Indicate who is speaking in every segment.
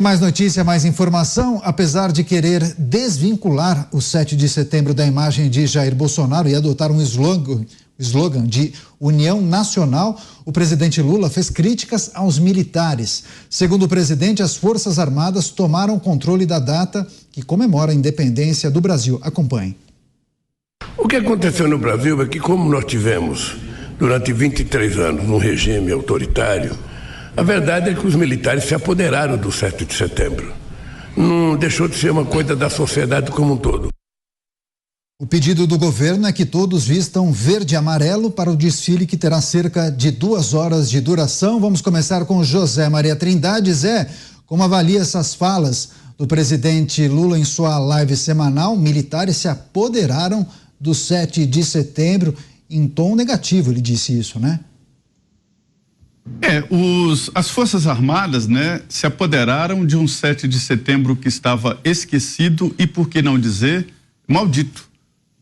Speaker 1: Mais notícia, mais informação. Apesar de querer desvincular o 7 de setembro da imagem de Jair Bolsonaro e adotar um slogan de União Nacional, o presidente Lula fez críticas aos militares. Segundo o presidente, as Forças Armadas tomaram controle da data que comemora a independência do Brasil. Acompanhe.
Speaker 2: O que aconteceu no Brasil é que, como nós tivemos durante 23 anos um regime autoritário, a verdade é que os militares se apoderaram do 7 de setembro. Não deixou de ser uma coisa da sociedade como um todo.
Speaker 1: O pedido do governo é que todos vistam verde e amarelo para o desfile, que terá cerca de 2 horas de duração. Vamos começar com José Maria Trindade. Zé, como avalia essas falas do presidente Lula em sua live semanal? Militares se apoderaram do 7 de setembro em tom negativo, ele disse isso, né?
Speaker 3: As Forças Armadas, né, se apoderaram de um 7 de setembro que estava esquecido e, por que não dizer, maldito.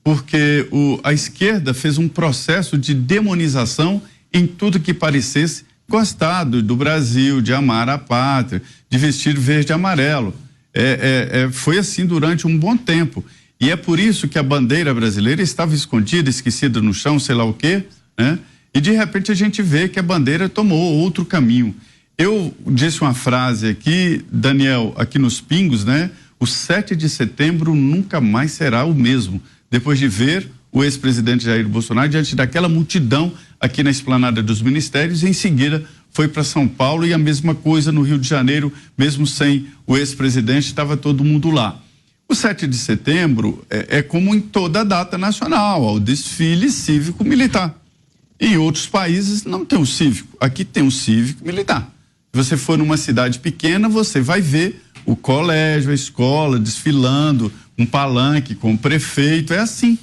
Speaker 3: Porque a esquerda fez um processo de demonização em tudo que parecesse gostar do Brasil, de amar a pátria, de vestir verde e amarelo. Foi assim durante um bom tempo. E é por isso que a bandeira brasileira estava escondida, esquecida no chão, sei lá o quê, né? E de repente a gente vê que a bandeira tomou outro caminho. Eu disse uma frase aqui, Daniel, aqui nos Pingos, né? O 7 de setembro nunca mais será o mesmo. Depois de ver o ex-presidente Jair Bolsonaro diante daquela multidão aqui na esplanada dos ministérios, em seguida foi para São Paulo, e a mesma coisa no Rio de Janeiro, mesmo sem o ex-presidente, estava todo mundo lá. O 7 de setembro é como em toda data nacional, o desfile cívico-militar. Em outros países não tem o cívico, aqui tem o cívico-militar. Se você for numa cidade pequena, você vai ver o colégio, a escola desfilando, um palanque com o prefeito, é assim.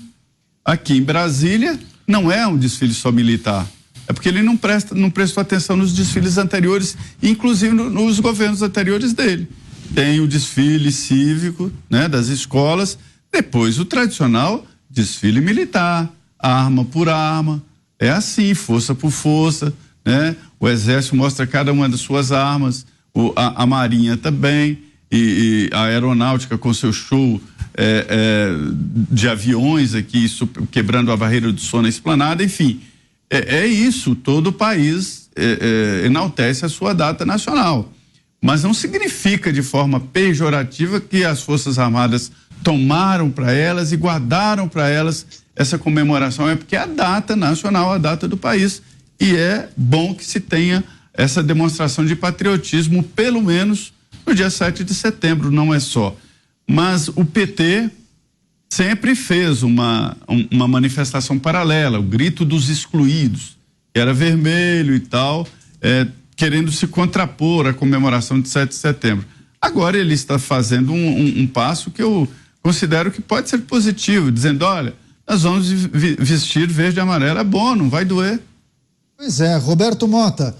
Speaker 3: Aqui em Brasília não é um desfile só militar, é porque ele não prestou atenção nos desfiles anteriores, inclusive nos governos anteriores dele. Tem o desfile cívico, né, das escolas, depois o tradicional desfile militar, arma por arma, é assim, força por força, né? O Exército mostra cada uma das suas armas, a Marinha também, e a Aeronáutica com seu show de aviões aqui, quebrando a barreira do som na esplanada, enfim, é isso, todo o país enaltece a sua data nacional, mas não significa de forma pejorativa que as Forças Armadas tomaram para elas e guardaram para elas essa comemoração. É porque é a data nacional, a data do país, e é bom que se tenha essa demonstração de patriotismo, pelo menos no dia 7 de setembro, não é só. Mas o PT sempre fez uma manifestação paralela, o grito dos excluídos, que era vermelho e tal, querendo se contrapor à comemoração de 7 de setembro. Agora ele está fazendo um passo que eu considero que pode ser positivo, dizendo, olha, nós vamos vestir verde e amarelo, é bom, não vai doer.
Speaker 1: Pois é, Roberto Mota,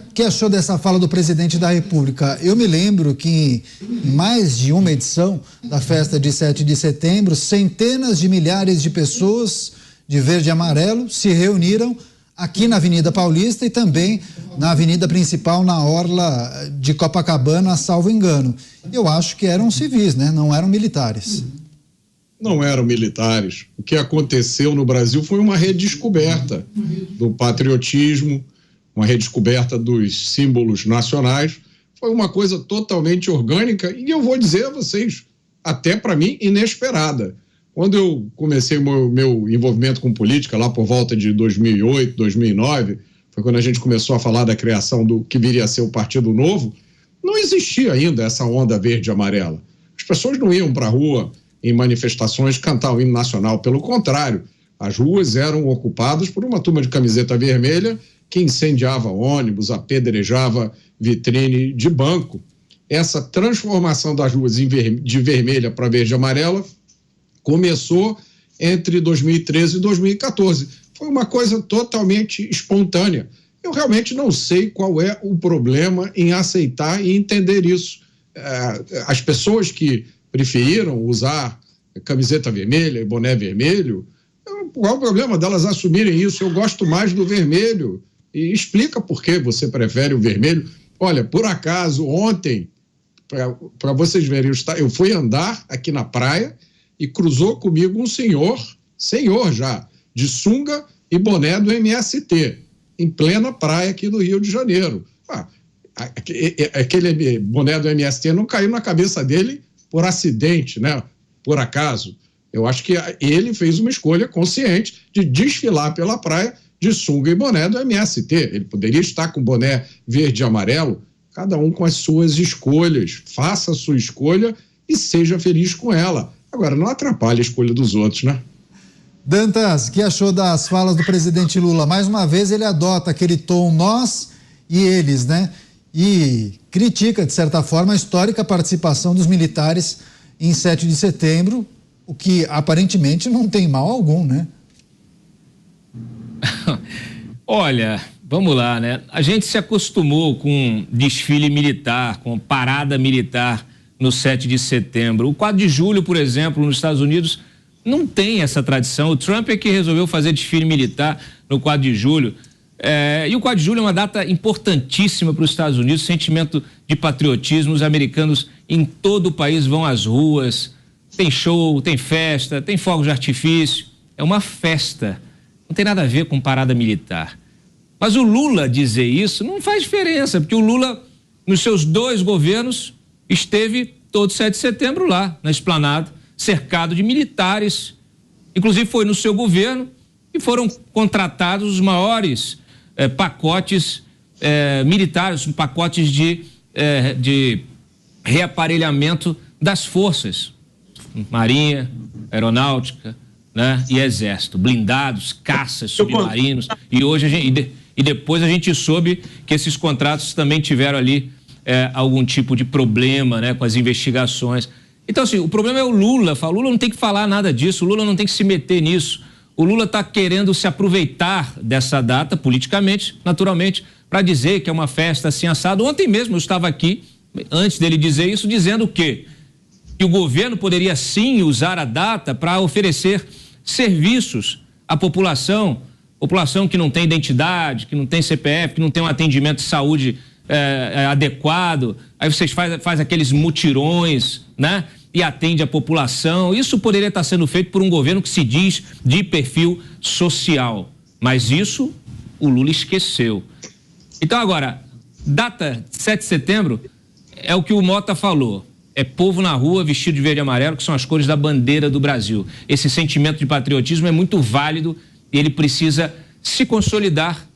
Speaker 1: o que achou dessa fala do presidente da República? Eu me lembro que em mais de uma edição da festa de 7 de setembro, centenas de milhares de pessoas de verde e amarelo se reuniram aqui na Avenida Paulista e também na avenida principal, na orla de Copacabana, salvo engano. Eu acho que eram civis, né? Não eram militares.
Speaker 4: Não eram militares. O que aconteceu no Brasil foi uma redescoberta do patriotismo, uma redescoberta dos símbolos nacionais. Foi uma coisa totalmente orgânica e eu vou dizer a vocês, até para mim, inesperada. Quando eu comecei o meu envolvimento com política, lá por volta de 2008, 2009, foi quando a gente começou a falar da criação do que viria a ser o Partido Novo, não existia ainda essa onda verde e amarela. As pessoas não iam para a rua em manifestações cantar o hino nacional, pelo contrário, as ruas eram ocupadas por uma turma de camiseta vermelha que incendiava ônibus, apedrejava vitrine de banco. Essa transformação das ruas de vermelha para verde e amarela começou entre 2013 e 2014. Foi uma coisa totalmente espontânea. Eu realmente não sei qual é o problema em aceitar e entender isso. As pessoas que preferiram usar camiseta vermelha e boné vermelho, qual o problema delas assumirem isso? Eu gosto mais do vermelho. E explica por que você prefere o vermelho. Olha, por acaso, ontem, para vocês verem, eu fui andar aqui na praia e cruzou comigo um senhor já, de sunga e boné do MST, em plena praia aqui do Rio de Janeiro. Aquele boné do MST não caiu na cabeça dele por acidente, né? Por acaso. Eu acho que ele fez uma escolha consciente de desfilar pela praia de sunga e boné do MST. Ele poderia estar com boné verde e amarelo, cada um com as suas escolhas. Faça a sua escolha e seja feliz com ela. Agora, não atrapalhe a escolha dos outros, né?
Speaker 1: Dantas, o que achou das falas do presidente Lula? Mais uma vez ele adota aquele tom nós e eles, né? E critica, de certa forma, a histórica participação dos militares em 7 de setembro, o que aparentemente não tem mal algum, né?
Speaker 5: Olha, vamos lá, né? A gente se acostumou com desfile militar, com parada militar no 7 de setembro. O 4 de julho, por exemplo, nos Estados Unidos, não tem essa tradição. O Trump é que resolveu fazer desfile militar no 4 de julho. E o 4 de julho é uma data importantíssima para os Estados Unidos, sentimento de patriotismo. Os americanos em todo o país vão às ruas, tem show, tem festa, tem fogos de artifício. É uma festa. Não tem nada a ver com parada militar. Mas o Lula dizer isso não faz diferença, porque o Lula, nos seus 2 governos, esteve todo 7 de setembro lá, na Esplanada, cercado de militares. Inclusive foi no seu governo que foram contratados os maiores pacotes militares, pacotes de reaparelhamento das forças, Marinha, Aeronáutica, né, e Exército, blindados, caças, submarinos. E hoje depois a gente soube que esses contratos também tiveram ali algum tipo de problema, né, com as investigações. Então, assim, o problema é o Lula. O Lula não tem que falar nada disso, o Lula não tem que se meter nisso. O Lula está querendo se aproveitar dessa data, politicamente, naturalmente, para dizer que é uma festa assim assado. Ontem mesmo eu estava aqui, antes dele dizer isso, dizendo o quê? Que o governo poderia sim usar a data para oferecer serviços à população que não tem identidade, que não tem CPF, que não tem um atendimento de saúde adequado. Aí vocês faz aqueles mutirões, né? E atende a população. Isso poderia estar sendo feito por um governo que se diz de perfil social. Mas isso o Lula esqueceu. Então agora, data 7 de setembro é o que o Mota falou. É povo na rua vestido de verde e amarelo, que são as cores da bandeira do Brasil. Esse sentimento de patriotismo é muito válido e ele precisa se consolidar.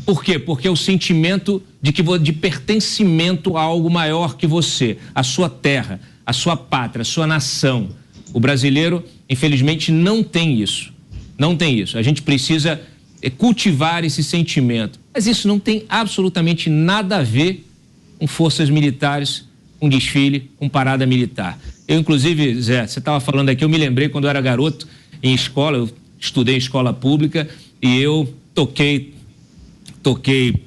Speaker 5: Por quê? Porque é o sentimento de pertencimento a algo maior que você, a sua terra, a sua pátria, a sua nação. O brasileiro, infelizmente, não tem isso. Não tem isso. A gente precisa cultivar esse sentimento. Mas isso não tem absolutamente nada a ver com forças militares, com desfile, com parada militar. Eu, inclusive, Zé, você estava falando aqui, eu me lembrei quando eu era garoto em escola, eu estudei em escola pública e eu toquei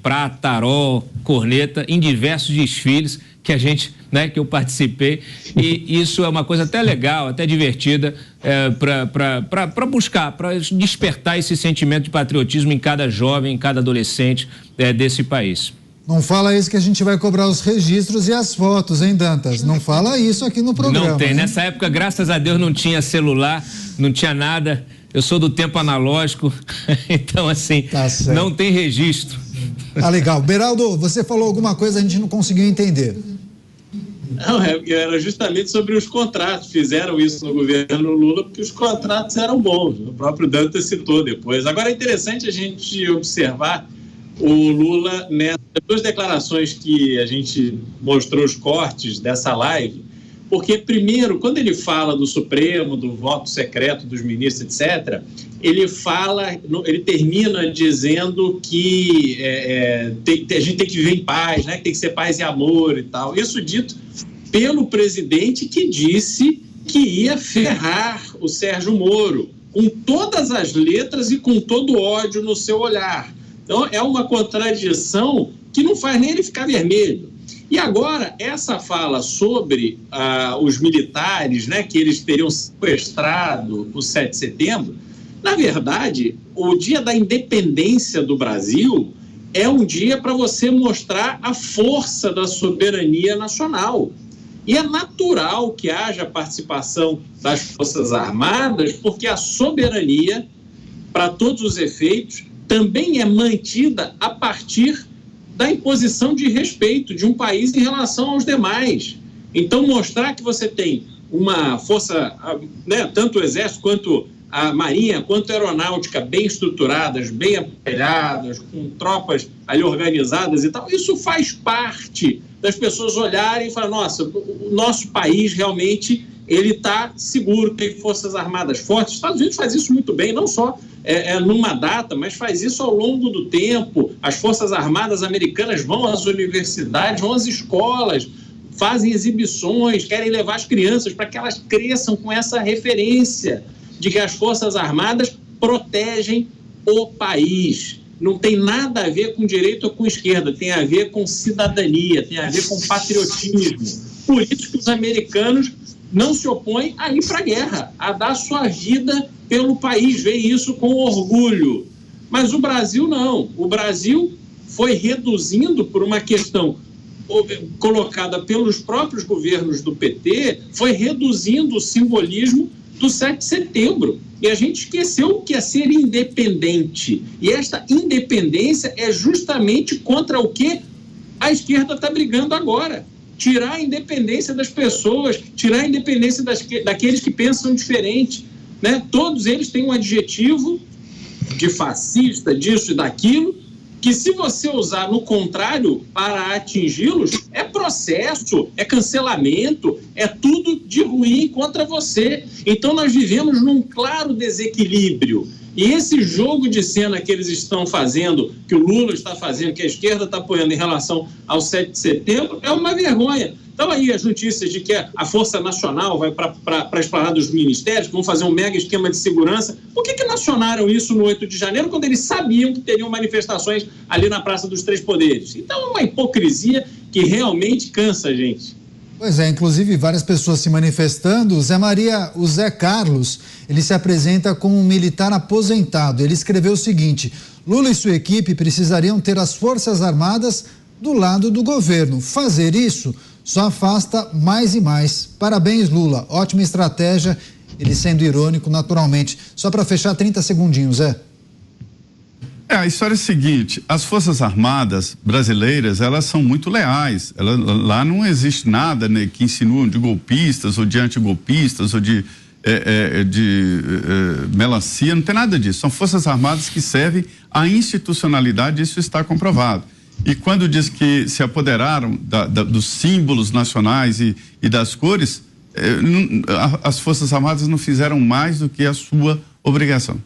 Speaker 5: prata, tarol, corneta em diversos desfiles que que eu participei, e isso é uma coisa até legal, até divertida, para buscar, para despertar esse sentimento de patriotismo em cada jovem, em cada adolescente desse país.
Speaker 1: Não fala isso que a gente vai cobrar os registros e as fotos, hein, Dantas? Não fala isso aqui no programa.
Speaker 5: Não tem,
Speaker 1: hein?
Speaker 5: Nessa época, graças a Deus, não tinha celular, não tinha nada, eu sou do tempo analógico, então assim, não tem registro.
Speaker 1: Ah, legal. Beraldo, você falou alguma coisa, a gente não conseguiu entender.
Speaker 6: Não, era justamente sobre os contratos. Fizeram isso no governo Lula porque os contratos eram bons. O próprio Dantas citou depois. Agora é interessante a gente observar o Lula nessas 2 declarações que a gente mostrou os cortes dessa live, porque primeiro, quando ele fala do Supremo, do voto secreto dos ministros, etc., ele termina dizendo que a gente tem que viver em paz, né? Que tem que ser paz e amor e tal. Isso dito pelo presidente, que disse que ia ferrar o Sérgio Moro, com todas as letras e com todo o ódio no seu olhar. Então, é uma contradição que não faz nem ele ficar vermelho. E agora, essa fala sobre os militares, né, que eles teriam sequestrado o 7 de setembro, na verdade, o dia da independência do Brasil é um dia para você mostrar a força da soberania nacional. E é natural que haja participação das Forças Armadas, porque a soberania, para todos os efeitos, também é mantida a partir da imposição de respeito de um país em relação aos demais. Então, mostrar que você tem uma força, né, tanto o Exército quanto a Marinha, quanto a Aeronáutica bem estruturadas, bem aparelhadas, com tropas ali organizadas e tal, isso faz parte das pessoas olharem e falar, nossa, o nosso país realmente ele está seguro, tem forças armadas fortes. Os Estados Unidos faz isso muito bem, não só numa data, mas faz isso ao longo do tempo. As forças armadas americanas vão às universidades, vão às escolas, fazem exibições, querem levar as crianças para que elas cresçam com essa referência de que as Forças Armadas protegem o país. Não tem nada a ver com direita ou com esquerda, tem a ver com cidadania, tem a ver com patriotismo. Por isso que os americanos não se opõem a ir para a guerra, a dar sua vida pelo país, vê isso com orgulho. Mas o Brasil não. O Brasil foi reduzindo por uma questão colocada pelos próprios governos do PT, foi reduzindo o simbolismo do 7 de setembro. E a gente esqueceu o que é ser independente. E esta independência é justamente contra o que a esquerda está brigando agora. Tirar a independência das pessoas, tirar a independência daqueles que pensam diferente, né? Todos eles têm um adjetivo de fascista, disso e daquilo, que se você usar no contrário para atingi-los, é processo, é cancelamento, é tudo de ruim contra você. Então nós vivemos num claro desequilíbrio. E esse jogo de cena que eles estão fazendo, que o Lula está fazendo, que a esquerda está apoiando em relação ao 7 de setembro, é uma vergonha. Então aí as notícias de que a Força Nacional vai para a esplanada dos ministérios, que vão fazer um mega esquema de segurança. Por que não acionaram isso no 8 de janeiro, quando eles sabiam que teriam manifestações ali na Praça dos Três Poderes? Então é uma hipocrisia que realmente cansa a gente.
Speaker 1: Pois é, inclusive várias pessoas se manifestando. O Zé Carlos, ele se apresenta como um militar aposentado. Ele escreveu o seguinte: Lula e sua equipe precisariam ter as Forças Armadas do lado do governo. Fazer isso só afasta mais e mais. Parabéns, Lula. Ótima estratégia. Ele sendo irônico, naturalmente. Só para fechar, 30 segundinhos, Zé.
Speaker 3: A história é a seguinte: as Forças Armadas brasileiras, elas são muito leais. Lá não existe nada, né, que insinuam de golpistas ou de antigolpistas ou de melancia, não tem nada disso. São Forças Armadas que servem à institucionalidade, isso está comprovado. E quando diz que se apoderaram dos símbolos nacionais e das cores, as Forças Armadas não fizeram mais do que a sua obrigação.